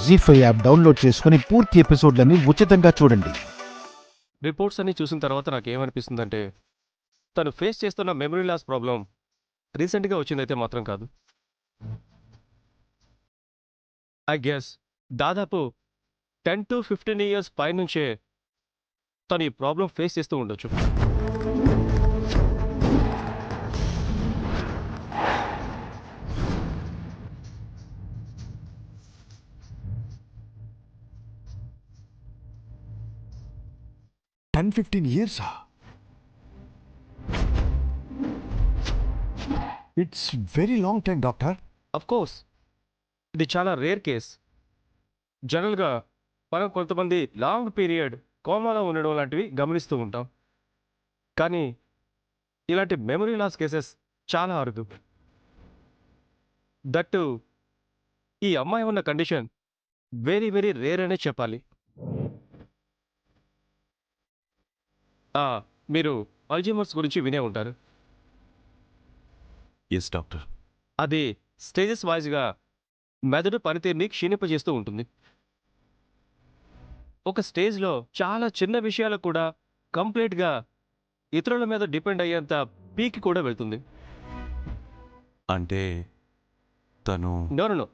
జీ5 app download చేసుకుని పూర్తి ఎపిసోడ్లని ఉచితంగా చూడండి. రిపోర్ట్స్ అన్ని చూసిన తర్వాత నాకేమనిపిస్తుందంటే తను ఫేస్ చేస్తున్న మెమరీ లాస్ ప్రాబ్లం రీసెంట్గా వచ్చిందైతే మాత్రం కాదు. ఐ గెస్ దాదాపు 10 to 15 ఇయర్స్ పైనుంచే తను ఈ ప్రాబ్లం ఫేస్ చేస్తూ ఉండొచ్చు. 10-15 years. It's very long time, doctor. Of course ఇది చాలా రేర్ కేస్. జనరల్గా మనం కొంతమంది లాంగ్ పీరియడ్ కోమాలో ఉండడం లాంటివి గమనిస్తూ ఉంటాం, కానీ ఇలాంటి మెమరీ లాస్ కేసెస్ చాలా అరుదు. దట్టు ఈ అమ్మాయి ఉన్న కండిషన్ వెరీ వెరీ రేర్ అనే చెప్పాలి. మీరు అల్జీమర్స్ గురించి వినే ఉంటారు. Yes doctor. అది స్టేజెస్ వైజ్గా మెదడు పనితీరుని క్షీణింపజేస్తూ ఉంటుంది. ఒక స్టేజ్లో చాలా చిన్న విషయాలకు కూడా కంప్లీట్గా ఇతరుల మీద డిపెండ్ అయ్యేంత పీకి కూడా వెళ్తుంది. అంటే తను no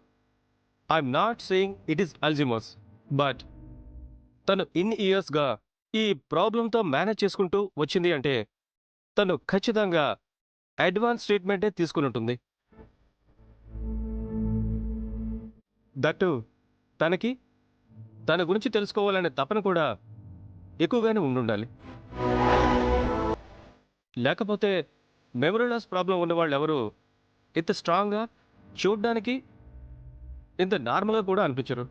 I'm not saying it is Alzheimer's, but తను ఇన్ని ఇయర్స్గా ఈ ప్రాబ్లంతో మేనేజ్ చేసుకుంటూ వచ్చింది అంటే తను ఖచ్చితంగా అడ్వాన్స్ ట్రీట్మెంటే తీసుకుని ఉంటుంది. దట్టు తనకి తన గురించి తెలుసుకోవాలనే తపన కూడా ఎక్కువగానే ఉండాలి. లేకపోతే మెమరీ లాస్ ప్రాబ్లం ఉన్నవాళ్ళు ఎవరు ఇంత స్ట్రాంగ్గా, చూడ్డానికి ఇంత నార్మల్గా కూడా అనిపించరు.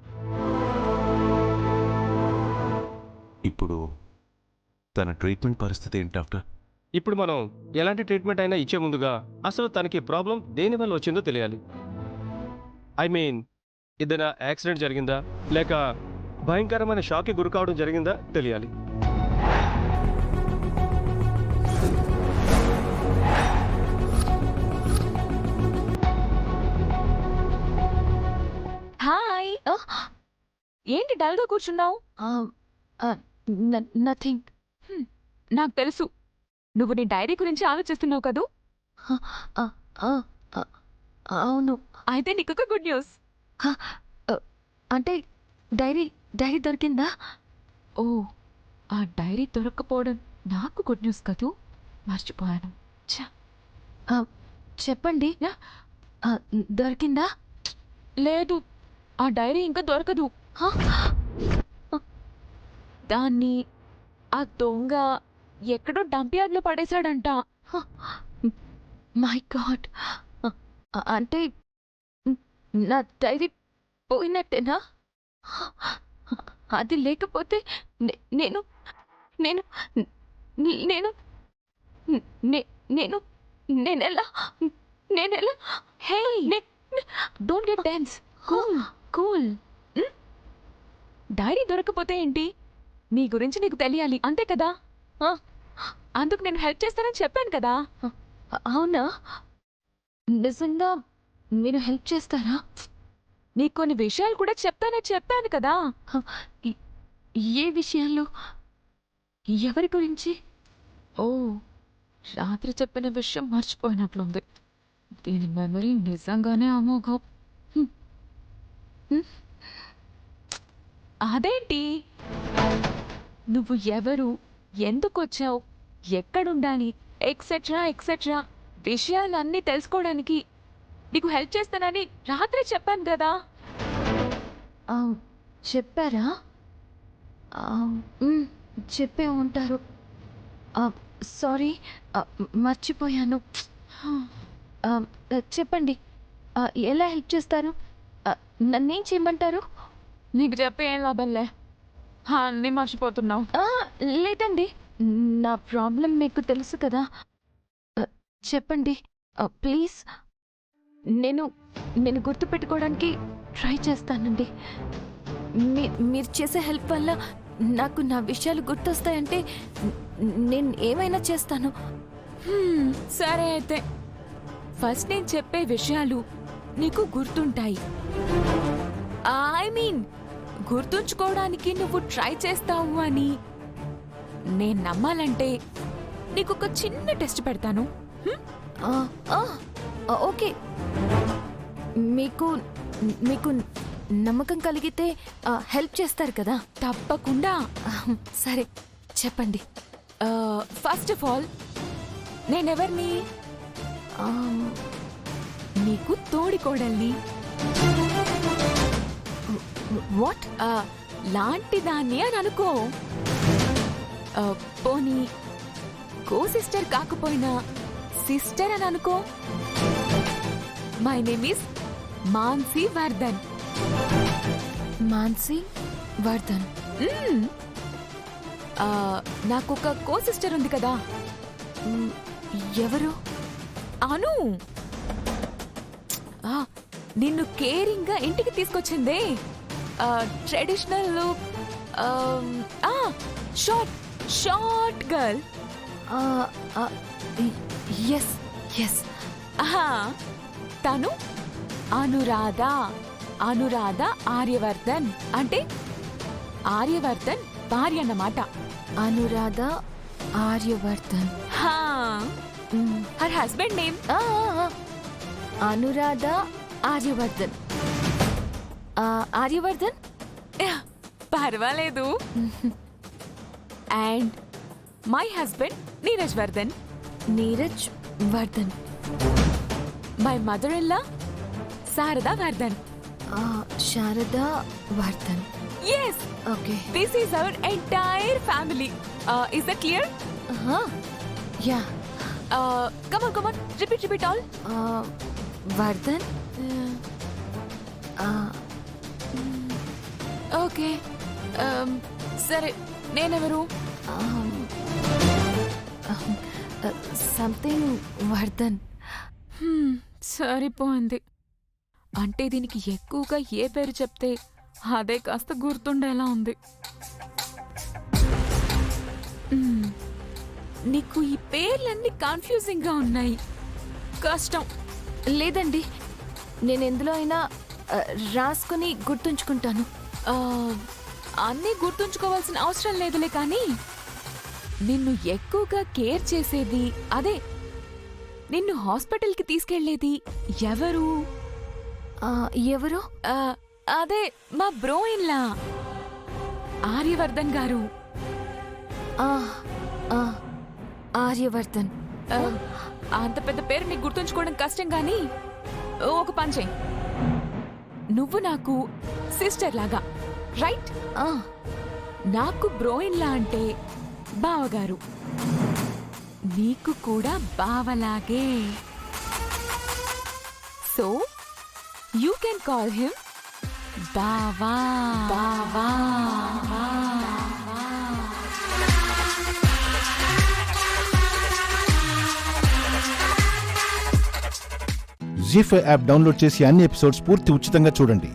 ఇప్పుడు తన ట్రీట్మెంట్ పరిస్థితి ఏంటి డాక్టర్? ఇప్పుడు మనం ఎలాంటి ట్రీట్మెంట్ అయినా ఇచ్చే ముందుగా అసలు తనకి ప్రాబ్లం దేనివల్ల వచ్చిందో తెలియాలి. ఐ మీన్, ఏదైనా యాక్సిడెంట్ జరిగిందా లేక భయంకరమైన షాక్కి గురి కావడం జరిగిందా తెలియాలి. హాయ్. ఏంటి డల్గా కూర్చున్నావు? నథింగ్. నాకు తెలుసు, నువ్వు నీ డైరీ గురించి ఆలోచిస్తున్నావు కదూ. అవును. అయితే నీకు ఒక గుడ్ న్యూస్. అంటే డైరీ దొరికిందా? ఓ, ఆ డైరీ దొరక్కపోవడం నాకు గుడ్ న్యూస్ కదూ, మర్చిపోయాను. చెప్పండి. దొరికిందా? లేదు, ఆ డైరీ ఇంకా దొరకదు. దాన్ని ఆ దొంగ ఎక్కడో డంప్ యార్డ్లో పడేశాడంట. My God. అంటే నా డైరీ పోయినట్టేనా? అది లేకపోతే నేను నేను నేను నేను నేనెలా నేనెలా hey, don't get tense. Cool cool. Diary దొరకపోతే ఏంటి, నీ గురించి నీకు తెలియాలి అంతే కదా. అందుకు నేను హెల్ప్ చేస్తానని చెప్పాను కదా. అవునా? నిజంగా మీరు హెల్ప్ చేస్తారా? నీకు కొన్ని విషయాలు కూడా చెప్తానని చెప్పాను కదా. ఏ విషయాలు? ఎవరి గురించి? ఓ, రాత్రి చెప్పిన విషయం మర్చిపోయినట్లుంది. దీని మెమరీ నిజంగానే అమోఘం. అదేంటి, నువ్వు ఎవరు, ఎందుకు వచ్చావు, ఎక్కడుండాలి, ఎక్సెట్రా ఎక్సెట్రా విషయాలన్నీ తెలుసుకోవడానికి నీకు హెల్ప్ చేస్తానని రాత్రి చెప్పాను కదా. చెప్పారా? చెప్పే ఉంటారు. సారీ, మర్చిపోయాను. చెప్పండి, ఎలా హెల్ప్ చేస్తారు? నన్నేం చేయమంటారు? నీకు చెప్పే ఏం లాభంలే, అన్నీ మర్చిపోతున్నావు. లేదండి, నా ప్రాబ్లం మీకు తెలుసు కదా. చెప్పండి ప్లీజ్. నేను గుర్తుపెట్టుకోవడానికి ట్రై చేస్తానండి. మీరు చేసే హెల్ప్ వల్ల నాకు నా విషయాలు గుర్తొస్తాయంటే నేను ఏమైనా చేస్తాను. సరే అయితే, ఫస్ట్ నేను చెప్పే విషయాలు నీకు గుర్తుంటాయి. ఐ మీన్ గుర్తుంచుకోవడానికి నువ్వు ట్రై చేస్తావు అని నేను నమ్మాలంటే నీకు ఒక చిన్న టెస్ట్ పెడతాను. ఓకే, మీకు మీకు నమ్మకం కలిగితే హెల్ప్ చేస్తారు కదా? తప్పకుండా. సరే చెప్పండి. ఫస్ట్ ఆఫ్ ఆల్ నేనెవరిని? నీకు తోడికోడల్ని. వాట్? లాంటి దాన్ని అని అనుకో. పోనీ కో సిస్టర్ కాకపోయినా సిస్టర్ అని అనుకో. My name is Mansi Vardhan. Mansi Vardhan. నాకొక కో సిస్టర్ ఉంది కదా. ఎవరు? అను. నిన్ను కేరింగ్ గా ఇంటికి తీసుకొచ్చిందే. Traditional look, short girl. Yes yes. తను అనురాధ ఆర్యవర్ధన్. అంటే ఆర్యవర్ధన్ భార్య అన్నమాట. Anuradha Aryavardhan. Her husband name Anuradha Aryavardhan. Aryavardhan పర్వాలేదు. And my husband Neeraj Vardhan. Neeraj Vardhan. My mother in law Sharada Vardhan. Sharada Vardhan. Yes, okay. this is our entire family. Is that clear? Yeah. Come on. Repeat all. Vardhan. Okay. సరే, నేనెవరు? Something Vardhan. సరిపోయింది. అంటే దీనికి ఎక్కువగా ఏ పేరు చెప్తే అదే కాస్త గుర్తుండేలా ఉంది. నీకు ఈ పేర్లన్నీ కన్ఫ్యూజింగ్ గా ఉన్నాయి. కష్టం. లేదండి, నేను ఎందులో అయినా రాసుకుని గుర్తుంచుకుంటాను. అన్నీ గుర్తుంచుకోవాల్సిన అవసరం లేదులే, కానీ నిన్ను ఎక్కువగా కేర్ చేసేది, అదే నిన్ను హాస్పిటల్కి తీసుకెళ్లేది ఎవరు? ఎవరు? అదే మా బ్రో ఇన్లా ఆర్యవర్ధన్ గారు. ఆర్యవర్ధన్. అంత పెద్ద పేరు నీకు గుర్తుంచుకోవడం కష్టం, గానీ ఒక పని చెయ్యి. నువ్వు నాకు సిస్టర్ లాగా, రైట్? నాకు బ్రో ఇన్లా అంటే బావగారు, నీకు కూడా బావలాగే. So you can call him బావా. జీ5 యాప్ డౌన్లోడ్ చేసి అన్ని ఎపిసోడ్స్ పూర్తి ఉచితంగా చూడండి.